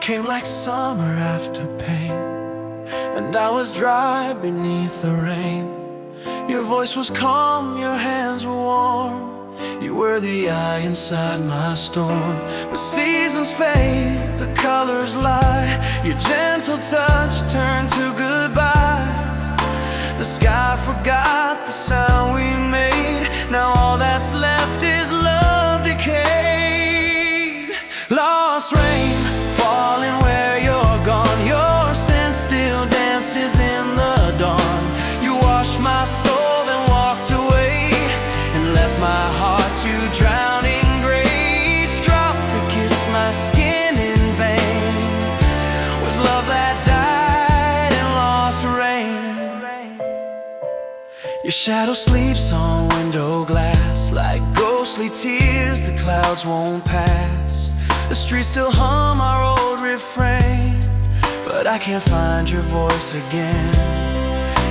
came like summer after pain, and I was dry beneath the rain. Your voice was calm, your hands were warm. You were the eye inside my storm. But seasons fade, the colors lie. Your gentle touch turned to goodbye. The sky forgot the sound we made. Now all that's left is love decayed. Lost rain, falling where you're gone. Your scent still dances in the dawn. You washed my soul, then walked away, and left my heart to drown in grace. Drop to kiss my skin in vain. Was love that died in lost rain. Your shadow sleeps on window glass, like ghostly tears the clouds won't pass. The streets still hum our old refrain, but I can't find your voice again.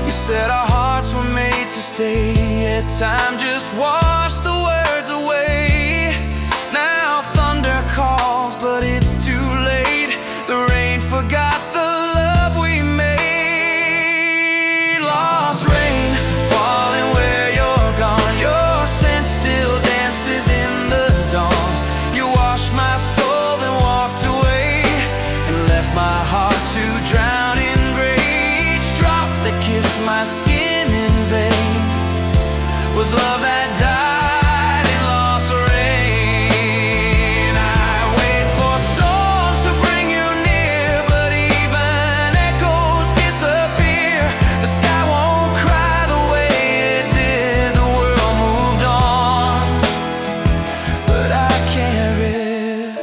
You said our hearts were made to stay, yet time just washed the words away. Now thunder calls, but it's too late. The rain forgot the love we made. Lost rain, falling where you're gone. Your scent still dances in the dawn. You washed my soul, then walked away, and left my heart to drown in rage. Drop that kissed my skin in vain. Was love that died in lost rain. I wait for storms to bring you near, but even echoes disappear. The sky won't cry the way it did. The world moved on, but I carry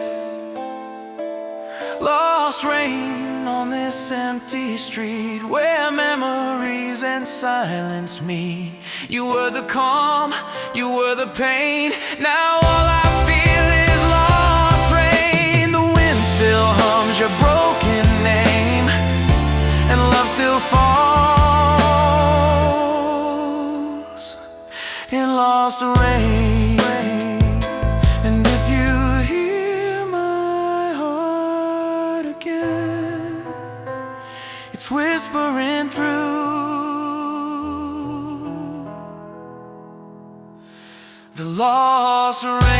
lost rain on this empty street, where memories and silence meet. You were the calm, you were the pain. Now all I feel is lost rain. The wind still hums your broken name, and love still falls in lost rain. And if you hear my heart again, it's whispering through the lost rain.